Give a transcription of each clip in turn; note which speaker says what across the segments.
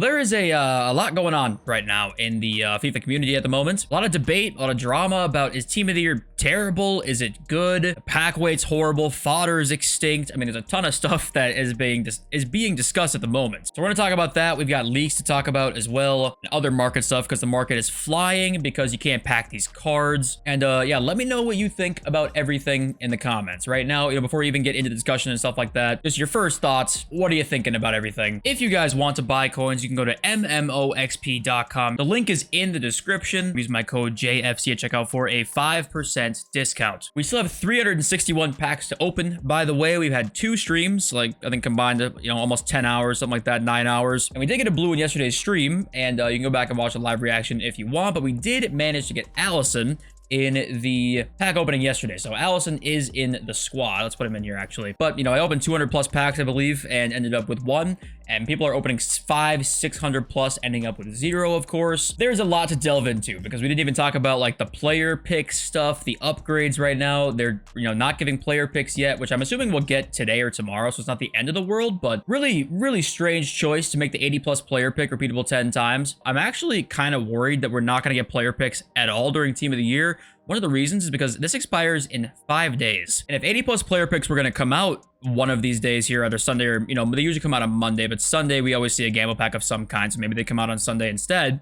Speaker 1: Well, there is a lot going on right now in the FIFA community at the moment. A lot of debate, a lot of drama about, is Team of the Year terrible? Is it good? Pack weight's horrible. Fodder is extinct. I mean, there's a ton of stuff that is being discussed at the moment. So we're going to talk about that. We've got leaks to talk about as well, and other market stuff, because the market is flying because you can't pack these cards. And yeah, let me know what you think about everything in the comments. Right now, before we even get into the discussion and stuff like that, just your first thoughts. What are you thinking about everything? If you guys want to buy coins, you can go to mmoxp.com. The link is in the description. Use my code JFC at checkout for a 5% discount. We still have 361 packs to open. By the way, we've had 2 streams, like I think combined, almost 10 hours, something like that, 9 hours. And we did get a blue in yesterday's stream, and you can go back and watch the live reaction if you want, but we did manage to get Allison in the pack opening yesterday. So Allison is in the squad. Let's put him in here actually. But I opened 200 plus packs, I believe, and ended up with 1. And people are opening 500, 600 plus, ending up with 0, of course. There's a lot to delve into because we didn't even talk about like the player pick stuff, the upgrades right now. They're, not giving player picks yet, which I'm assuming we'll get today or tomorrow. So it's not the end of the world, but really, really strange choice to make the 80 plus player pick repeatable 10 times. I'm actually kind of worried that we're not going to get player picks at all during Team of the Year. One of the reasons is because this expires in 5 days. And if 80 plus player picks were going to come out one of these days here, either Sunday or, they usually come out on Monday, but Sunday we always see a gamble pack of some kind, so maybe they come out on Sunday instead.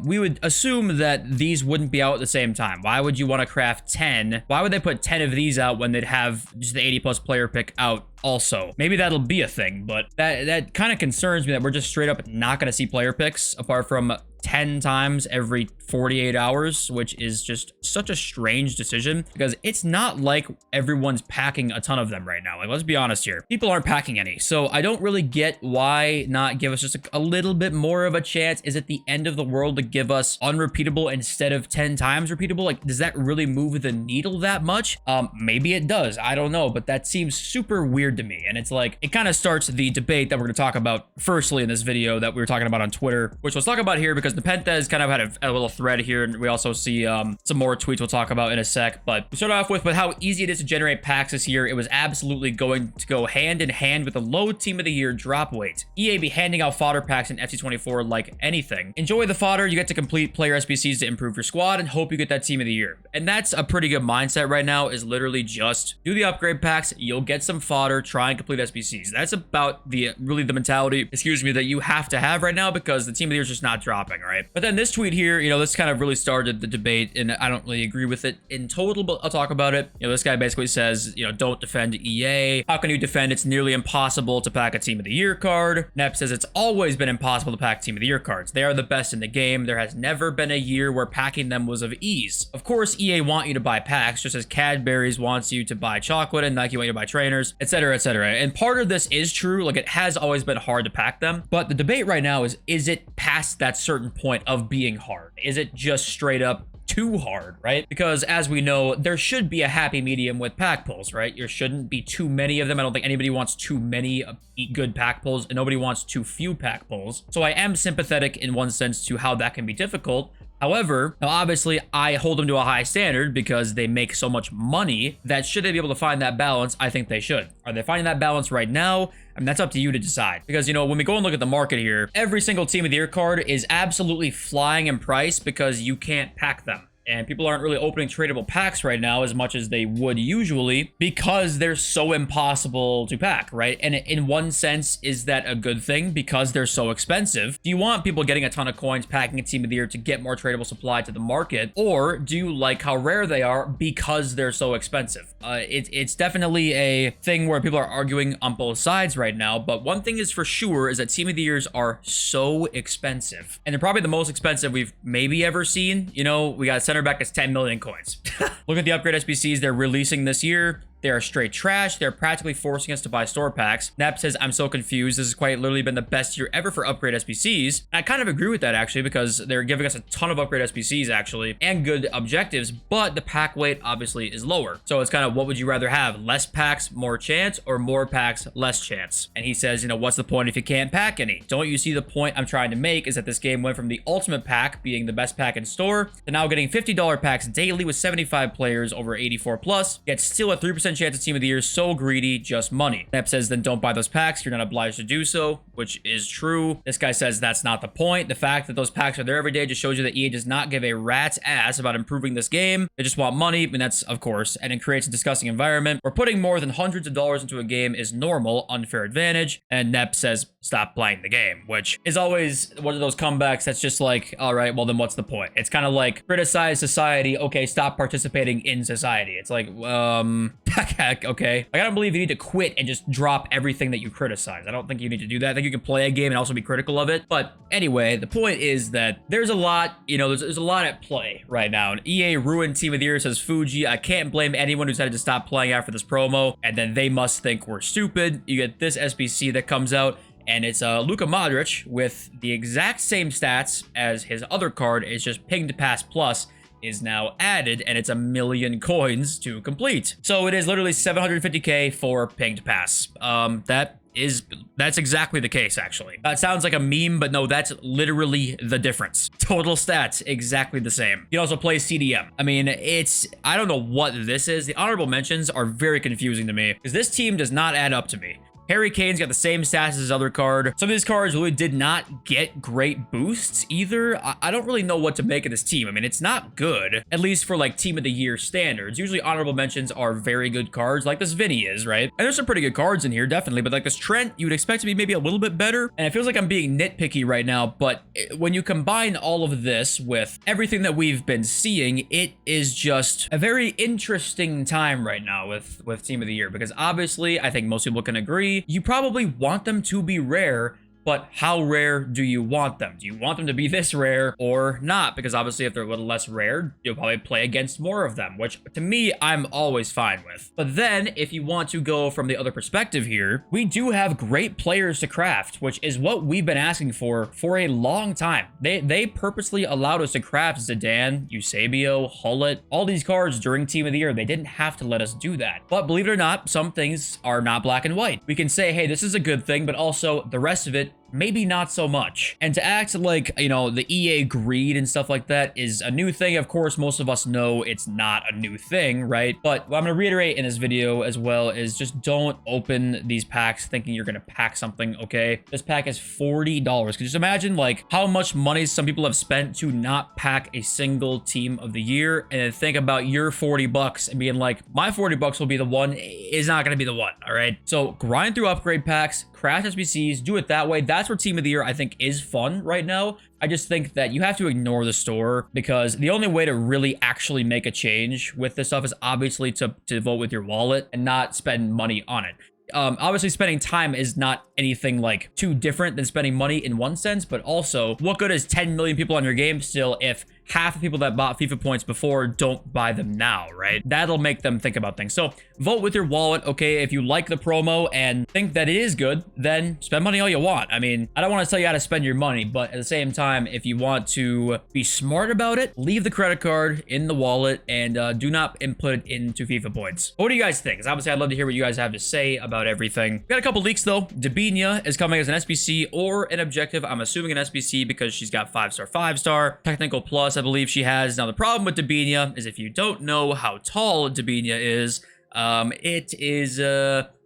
Speaker 1: We would assume that these wouldn't be out at the same time. Why would you want to craft 10? Why would they put 10 of these out when they'd have just the 80 plus player pick out also? Maybe that'll be a thing, but that kind of concerns me that we're just straight up not going to see player picks apart from 10 times every 48 hours, which is just such a strange decision because it's not like everyone's packing a ton of them right now. Like, let's be honest here. People aren't packing any. So I don't really get why not give us just a little bit more of a chance. Is it the end of the world to give us unrepeatable instead of 10 times repeatable? Like, does that really move the needle that much? Maybe it does. I don't know, but that seems super weird to me. And it's like, it kind of starts the debate that we're going to talk about firstly in this video that we were talking about on Twitter, which let's talk about here because the Nepenthez kind of had a little thread here, and we also see some more tweets we'll talk about in a sec. But we start off with how easy it is to generate packs this year. It was absolutely going to go hand in hand with a low Team of the Year drop weight. EA be handing out fodder packs in FC24 like anything. Enjoy the fodder. You get to complete player SBCs to improve your squad and hope you get that Team of the Year. And that's a pretty good mindset right now, is literally just do the upgrade packs. You'll get some fodder, try and complete SBCs. That's about really the mentality, that you have to have right now because the Team of the Year is just not dropping, right? But then this tweet here, this kind of really started the debate, and I don't really agree with it in total, but I'll talk about it. This guy basically says, don't defend EA. How can you defend it's nearly impossible to pack a Team of the Year card? Nep says it's always been impossible to pack Team of the Year cards. They are the best in the game. There has never been a year where packing them was of ease. Of course, EA want you to buy packs, just as Cadbury's wants you to buy chocolate and Nike want you to buy trainers, etc., etc. And part of this is true. Like, it has always been hard to pack them, but the debate right now is it past that certain point of being hard? Is it just straight up too hard, right? Because as we know, there should be a happy medium with pack pulls, right? There shouldn't be too many of them. I don't think anybody wants too many good pack pulls, and nobody wants too few pack pulls. So I am sympathetic in one sense to how that can be difficult. However, now obviously I hold them to a high standard because they make so much money that should they be able to find that balance, I think they should. Are they finding that balance right now? I mean, that's up to you to decide. Because, when we go and look at the market here, every single Team of the Year card is absolutely flying in price because you can't pack them. And people aren't really opening tradable packs right now as much as they would usually because they're so impossible to pack, right? And in one sense, is that a good thing because they're so expensive? Do you want people getting a ton of coins packing a Team of the Year to get more tradable supply to the market? Or do you like how rare they are because they're so expensive? It's definitely a thing where people are arguing on both sides right now. But one thing is for sure is that Team of the Years are so expensive. And they're probably the most expensive we've maybe ever seen. We got center back is 10 million coins. Look at the upgrade SBCs they're releasing this year. They are straight trash. They're practically forcing us to buy store packs. Nap says, I'm so confused. This has quite literally been the best year ever for upgrade SBCs. And I kind of agree with that, actually, because they're giving us a ton of upgrade SBCs, actually, and good objectives, but the pack weight, obviously, is lower. So it's kind of, what would you rather have? Less packs, more chance, or more packs, less chance? And he says, what's the point if you can't pack any? Don't you see the point I'm trying to make is that this game went from the ultimate pack, being the best pack in store, to now getting $50 packs daily with 75 players over 84 plus, yet still a 3% 50% chance of team of the year, so greedy, just money. Nep says, then don't buy those packs. You're not obliged to do so, which is true. This guy says that's not the point. The fact that those packs are there every day just shows you that EA does not give a rat's ass about improving this game. They just want money, and that's, of course, and it creates a disgusting environment where putting more than hundreds of dollars into a game is normal, unfair advantage. And Nep says, stop playing the game, which is always one of those comebacks that's just like, all right, well, then what's the point? It's kind of like criticize society. Okay, stop participating in society. It's like, okay. Like, I don't believe you need to quit and just drop everything that you criticize. I don't think you need to do that. I think you can play a game and also be critical of it. But anyway, the point is that there's a lot, you know, there's a lot at play right now. And EA ruined Team of the Year, says Fuji. I can't blame anyone who decided to stop playing after this promo, and then they must think we're stupid. You get this SBC that comes out, and it's Luka Modric with the exact same stats as his other card. It's just pinged pass plus is now added, and it's 1 million coins to complete. So it is literally 750k for pinged pass. That's exactly the case, actually. That sounds like a meme, but no, that's literally the difference. Total stats, exactly the same. You can also play CDM. I mean, I don't know what this is. The honorable mentions are very confusing to me, because this team does not add up to me. Harry Kane's got the same stats as his other card. Some of these cards really did not get great boosts either. I don't really know what to make of this team. I mean, it's not good, at least for like team of the year standards. Usually honorable mentions are very good cards, like this Vinny is, right? And there's some pretty good cards in here, definitely, but like this Trent, you would expect to be maybe a little bit better. And it feels like I'm being nitpicky right now, but when you combine all of this with everything that we've been seeing, it is just a very interesting time right now with team of the year, because obviously I think most people can agree you probably want them to be rare, but how rare do you want them? Do you want them to be this rare or not? Because obviously if they're a little less rare, you'll probably play against more of them, which to me, I'm always fine with. But then if you want to go from the other perspective here, we do have great players to craft, which is what we've been asking for a long time. They purposely allowed us to craft Zidane, Eusebio, Hullet, all these cards during Team of the Year. They didn't have to let us do that. But believe it or not, some things are not black and white. We can say, hey, this is a good thing, but also the rest of it, maybe not so much. And to act like, you know, the EA greed and stuff like that is a new thing. Of course, most of us know it's not a new thing, right? But what I'm gonna reiterate in this video as well is just don't open these packs thinking you're gonna pack something, okay? This pack is $40. Could you just imagine like how much money some people have spent to not pack a single team of the year, and then think about your 40 bucks and being like, my 40 bucks will be the one, is not gonna be the one, all right? So grind through upgrade packs, craft SBCs, do it that way. That's where Team of the Year, I think, is fun right now. I just think that you have to ignore the store, because the only way to really actually make a change with this stuff is obviously to vote with your wallet and not spend money on it. Obviously spending time is not anything like too different than spending money in one sense, but also what good is 10 million people on your game still if half the people that bought FIFA points before don't buy them now, right? That'll make them think about things. So vote with your wallet, okay? If you like the promo and think that it is good, then spend money all you want. I mean, I don't want to tell you how to spend your money, but at the same time, if you want to be smart about it, leave the credit card in the wallet and do not input it into FIFA points. What do you guys think? Because obviously I'd love to hear what you guys have to say about everything. We got a couple leaks though. Dabinia is coming as an SBC or an objective. I'm assuming an SBC because she's got 5-star, 5-star. Technical plus, I believe she has. Now the problem with Dabinia is if you don't know how tall Dabinia is, it is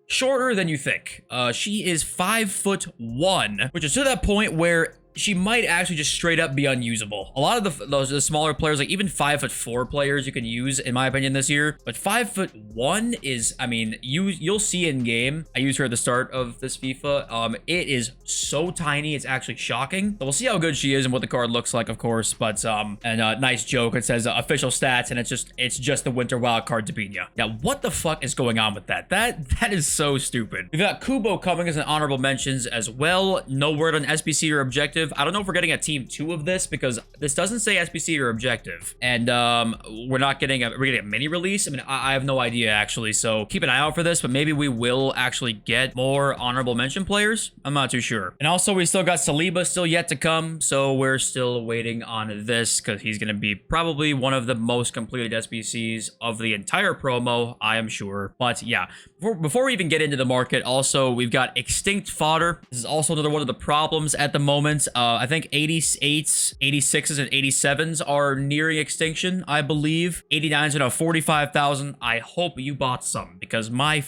Speaker 1: shorter than you think. She is 5'1", which is to that point where she might actually just straight up be unusable. A lot of the smaller players, like even 5'4" players you can use, in my opinion, this year. But 5'1" is, I mean, you'll see in game. I used her at the start of this FIFA. It is so tiny, it's actually shocking. So we'll see how good she is and what the card looks like, of course. But nice joke. It says official stats, and it's just the winter wild card Dabinia. Now, what the fuck is going on with that? That is so stupid. We've got Kubo coming as an honorable mentions as well. No word on SBC or objective. I don't know if we're getting a team 2 of this, because this doesn't say SBC or objective, and we're getting a mini release. I mean, I have no idea actually, so keep an eye out for this, but maybe we will actually get more honorable mention players. I'm not too sure. And also we still got Saliba still yet to come, so we're still waiting on this, because he's going to be probably one of the most completed SBCs of the entire promo, I am sure. But yeah, Before we even get into the market, also, we've got extinct fodder. This is also another one of the problems at the moment. I think 88s, 86s, and 87s are nearing extinction, I believe. 89s are now 45,000. I hope you bought some, because my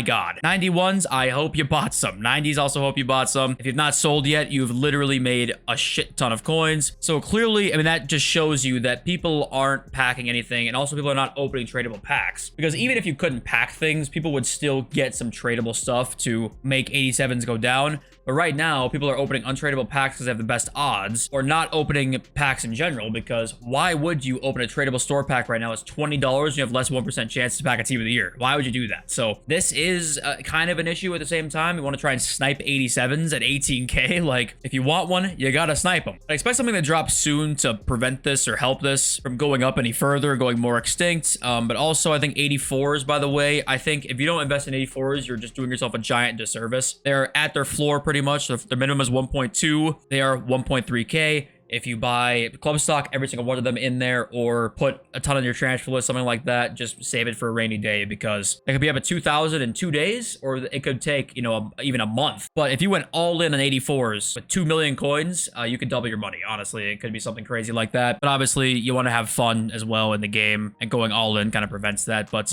Speaker 1: God. 91s, I hope you bought some. 90s, also hope you bought some. If you've not sold yet, you've literally made a shit ton of coins. So clearly, I mean, that just shows you that people aren't packing anything, and also people are not opening tradable packs. Because even if you couldn't pack things, people would still get some tradable stuff to make 87s go down. But right now, people are opening untradable packs because they have the best odds, or not opening packs in general, because why would you open a tradable store pack right now? It's $20 and you have less than 1% chance to pack a team of the year. Why would you do that? So this is kind of an issue at the same time. You want to try and snipe 87s at 18K. Like, if you want one, you gotta snipe them. I expect something to drop soon to prevent this or help this from going up any further, going more extinct. But also, I think 84s, by the way, I think if you don't invest in 84s, you're just doing yourself a giant disservice. They're at their floor pretty much. The minimum is 1.2. They are 1.3K. If you buy club stock, every single one of them in there, or put a ton on your transfer list, something like that, just save it for a rainy day, because it could be up at 2,000 in 2 days, or it could take, you know, even a month. But if you went all in on 84s with 2 million coins, you could double your money. Honestly, it could be something crazy like that. But obviously, you want to have fun as well in the game, and going all in kind of prevents that. But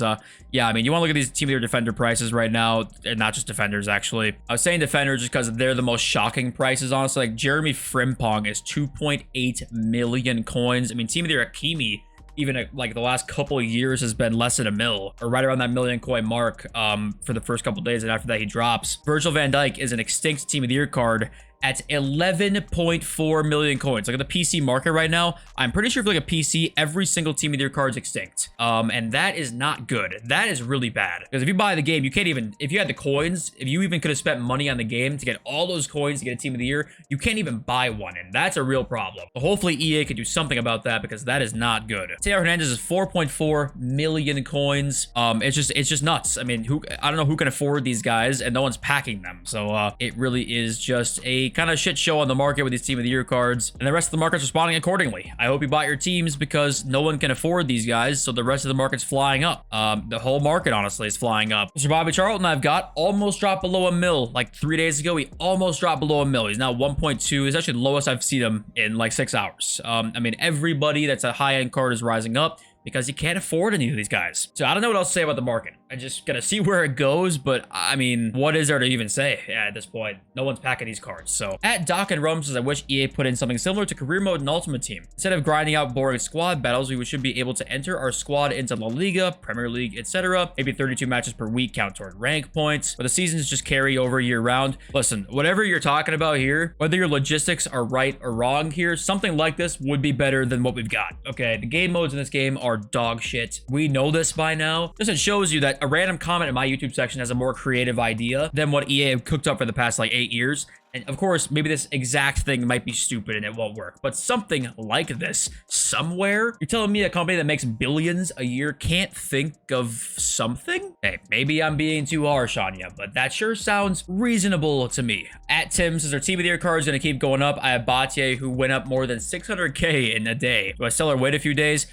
Speaker 1: yeah, I mean, you want to look at these Team of the Year defender prices right now, and not just defenders, actually. I was saying defenders just because they're the most shocking prices, honestly. Like, Jeremy Frimpong is 2.8 million coins. I mean, Team of the Year Hakimi, even like the last couple of years, has been less than a mil, or right around that million coin mark for the first couple of days, and after that he drops. Virgil van Dijk is an extinct Team of the Year card at 11.4 million coins. Look at the PC market right now. I'm pretty sure if you look at PC, every single Team of the Year card is extinct. And that is not good. That is really bad. Because if you buy the game, you can't even, if you had the coins, if you even could have spent money on the game to get all those coins to get a Team of the Year, you can't even buy one. And that's a real problem. So hopefully EA could do something about that, because that is not good. Taylor Hernandez is 4.4 million coins. It's just nuts. I mean, I don't know who can afford these guys, and no one's packing them. So it really is just a kind of shit show on the market with these Team of the Year cards, and the rest of the market's responding accordingly. I hope you bought your teams, because no one can afford these guys, so the rest of the market's flying up. The whole market, honestly, is flying up. Mr. Bobby Charlton, I've got almost dropped below a mil. Like 3 days ago, he almost dropped below a mil. He's now 1.2. He's actually the lowest I've seen him in like 6 hours. I mean, everybody that's a high-end card is rising up, because you can't afford any of these guys. So I don't know what else to say about the market. I just gotta see where it goes, but I mean, what is there to even say at this point? No one's packing these cards. So at Doc and Rum says, I wish EA put in something similar to career mode and Ultimate Team. Instead of grinding out boring squad battles, we should be able to enter our squad into La Liga, Premier League, etc. Maybe 32 matches per week count toward rank points, but the seasons just carry over year round. Listen, whatever you're talking about here, whether your logistics are right or wrong here, something like this would be better than what we've got. Okay, the game modes in this game are dog shit. We know this by now. This it shows you that a random comment in my YouTube section has a more creative idea than what EA have cooked up for the past like 8 years. And of course, maybe this exact thing might be stupid and it won't work, but something like this somewhere, you're telling me a company that makes billions a year can't think of something? Hey, maybe I'm being too harsh on you, but that sure sounds reasonable to me. At Tim says, our Team of the Year card is going to keep going up. I have Batye, who went up more than 600K in a day. Do I sell or wait a few days?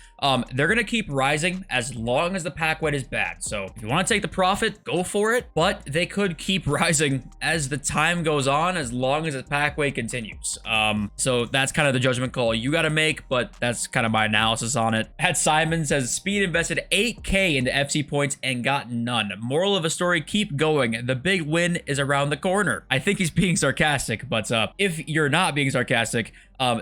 Speaker 1: They're going to keep rising as long as the pack weight is bad. So if you want to take the profit, go for it, but they could keep rising as the time goes on, as long as the pack weight continues. So that's kind of the judgment call you got to make, but that's kind of my analysis on it. At Simon says, Speed invested 8K into FC points and got none. Moral of the story, keep going. The big win is around the corner. I think he's being sarcastic, but if you're not being sarcastic,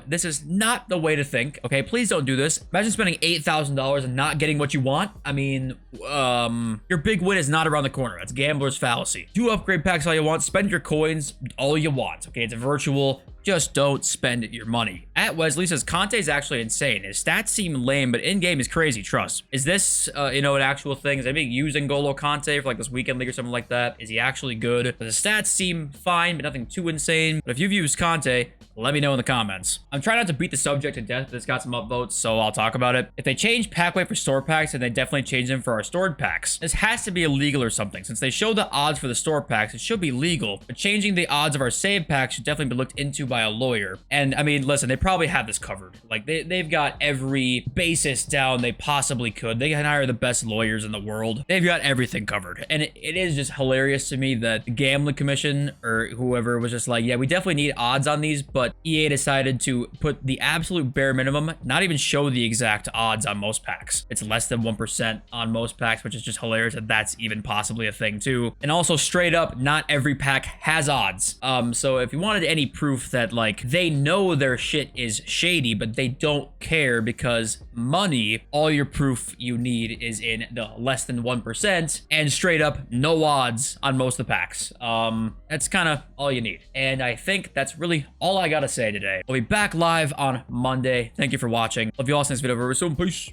Speaker 1: this is not the way to think. Okay, please don't do this. Imagine spending $8,000 and not getting what you want. I mean, your big win is not around the corner. That's gambler's fallacy. Do upgrade packs all you want. Spend your coins all you want. Okay, it's virtual. Just don't spend your money. At Wesley says, Conte's actually insane. His stats seem lame, but in-game is crazy. Trust. Is this, an actual thing? Is anybody using N'Golo Conte for like this weekend league or something like that? Is he actually good? The stats seem fine, but nothing too insane. But if you've used Conte, let me know in the comments. I'm trying not to beat the subject to death, but it's got some upvotes, so I'll talk about it. If they change pack weight for store packs, then they definitely change them for our stored packs. This has to be illegal or something. Since they show the odds for the store packs, it should be legal, but changing the odds of our save packs should definitely be looked into by a lawyer. And I mean, listen, they probably have this covered. Like they've got every basis down they possibly could. They can hire the best lawyers in the world. They've got everything covered. And it is just hilarious to me that the gambling commission or whoever was just like, yeah, we definitely need odds on these, but EA decided to put the absolute bare minimum, not even show the exact odds on most packs. It's less than 1% on most packs, which is just hilarious that that's even possibly a thing too. And also straight up, not every pack has odds. So if you wanted any proof that like they know their shit is shady, but they don't care because money, all your proof you need is in the less than 1% and straight up no odds on most of the packs. That's kind of all you need. And I think that's really all I gotta say today. I'll be back live on Monday. Thank you for watching. Love you all. See you next video. Very soon. Peace.